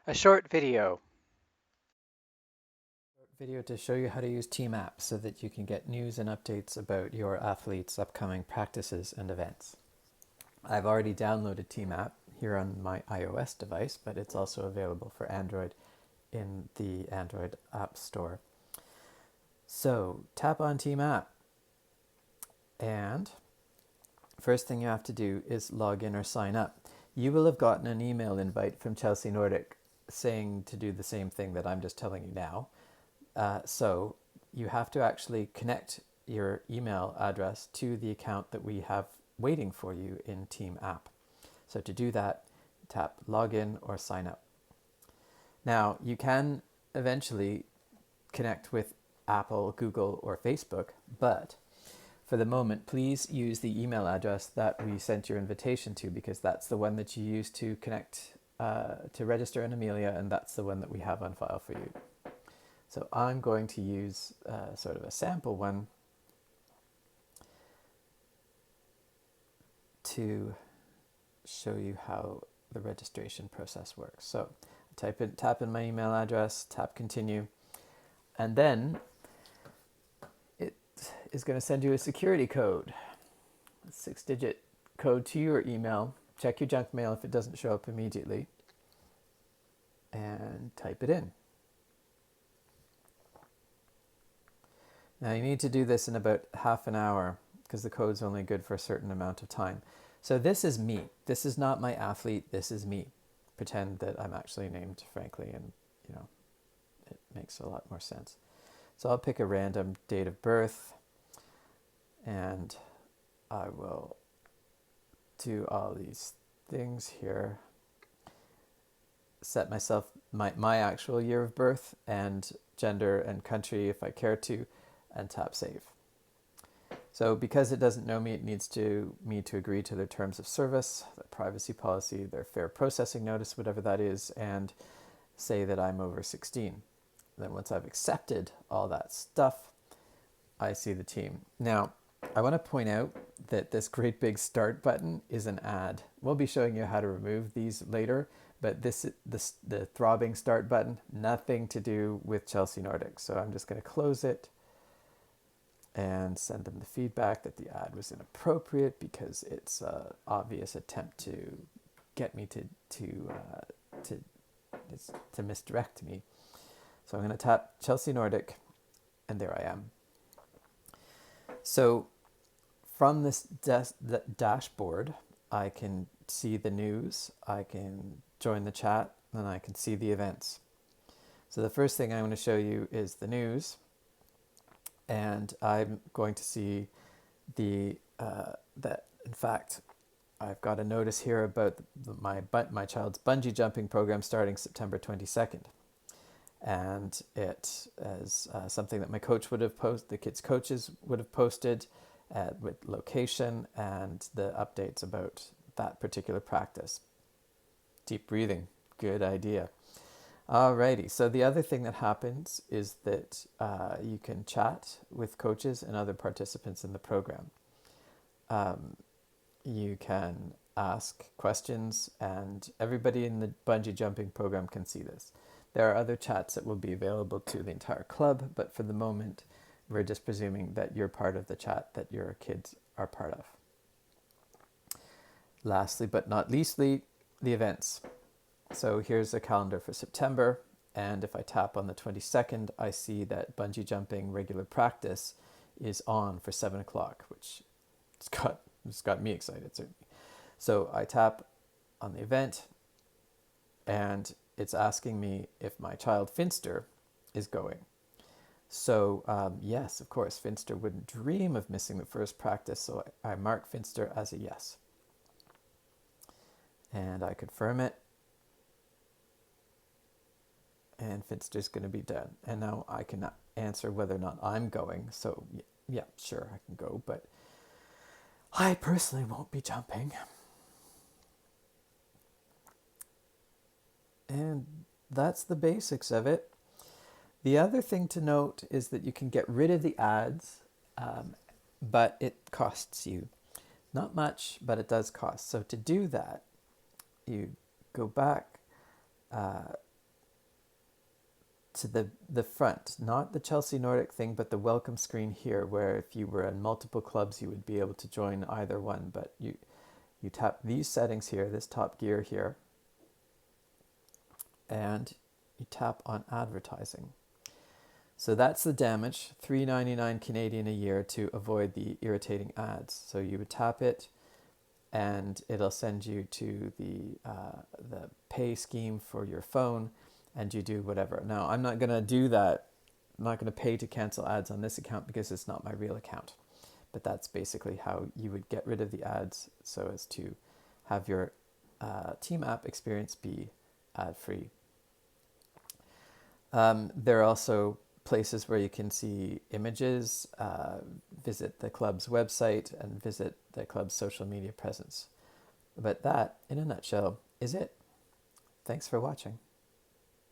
A short video. Video to show you how to use TeamApp so that you can get news and updates about your athletes' upcoming practices and events. I've already downloaded TeamApp here on my iOS device, but it's also available for Android in the Android App Store. So tap on TeamApp, and first thing you have to do is log in or sign up. You will have gotten an email invite from Chelsea Nordiq saying to do the same thing that I'm just telling you now. So you have to actually connect your email address to the account that we have waiting for you in TeamApp. So to do that, tap login or sign up. Now you can eventually connect with Apple, Google, or Facebook, but for the moment, please use the email address that we sent your invitation to, because that's the one that you use to connect to register in Amelia, and that's the one that we have on file for you. So I'm going to use sort of a sample one to show you how the registration process works. So tap in my email address, tap continue, and then it is going to send you a security code, a 6-digit code to your email. Check your junk mail if it doesn't show up immediately, and type it in. Now you need to do this in about half an hour because the code's only good for a certain amount of time. So this is me. This is not my athlete. This is me. Pretend that I'm actually named Frankly, and it makes a lot more sense. So I'll pick a random date of birth, and I will do all these things here. Set myself my actual year of birth and gender and country if I care to, and tap save. So because it doesn't know me, it needs me to agree to their terms of service, their privacy policy, their fair processing notice, whatever that is, and say that I'm over 16. Then once I've accepted all that stuff, I see the team. Now, I want to point out that this great big start button is an ad. We'll be showing you how to remove these later, but the throbbing start button, nothing to do with Chelsea Nordiq. So I'm just going to close it and send them the feedback that the ad was inappropriate because it's an obvious attempt to get me to misdirect me. So I'm going to tap Chelsea Nordiq, and there I am. So from this dashboard, I can see the news, I can join the chat, and I can see the events. So the first thing I'm going to show you is the news. And I'm going to see that in fact I've got a notice here about my child's bungee jumping program starting September 22nd, and it is something that my coach would have posted, the kids' coaches would have posted with location and the updates about that particular practice. Deep breathing, good idea. Alrighty, so the other thing that happens is that you can chat with coaches and other participants in the program. You can ask questions, and everybody in the bungee jumping program can see this. There are other chats that will be available to the entire club, but for the moment, we're just presuming that you're part of the chat that your kids are part of. Lastly, but not leastly, the events. So here's a calendar for September, and if I tap on the 22nd, I see that bungee jumping regular practice is on for 7 o'clock, which it's got me excited, certainly. So I tap on the event, and it's asking me if my child Finster is going. So yes, of course, Finster wouldn't dream of missing the first practice, so I mark Finster as a yes. And I confirm it. And Finster's going to be done. And now I can answer whether or not I'm going. So yeah, sure, I can go, but I personally won't be jumping. And that's the basics of it. The other thing to note is that you can get rid of the ads, but it costs you. Not much, but it does cost. So to do that, you go back to the front, not the Chelsea Nordiq thing, but the welcome screen here, where if you were in multiple clubs, you would be able to join either one. But you tap these settings here, this top gear here, and you tap on advertising. So that's the damage, $3.99 Canadian a year to avoid the irritating ads. So you would tap it, and it'll send you to the pay scheme for your phone, and you do whatever. Now, I'm not going to do that. I'm not going to pay to cancel ads on this account because it's not my real account. But that's basically how you would get rid of the ads so as to have your TeamApp experience be ad-free. There are also places where you can see images, visit the club's website, and visit the club's social media presence. But that, in a nutshell, is it. Thanks for watching.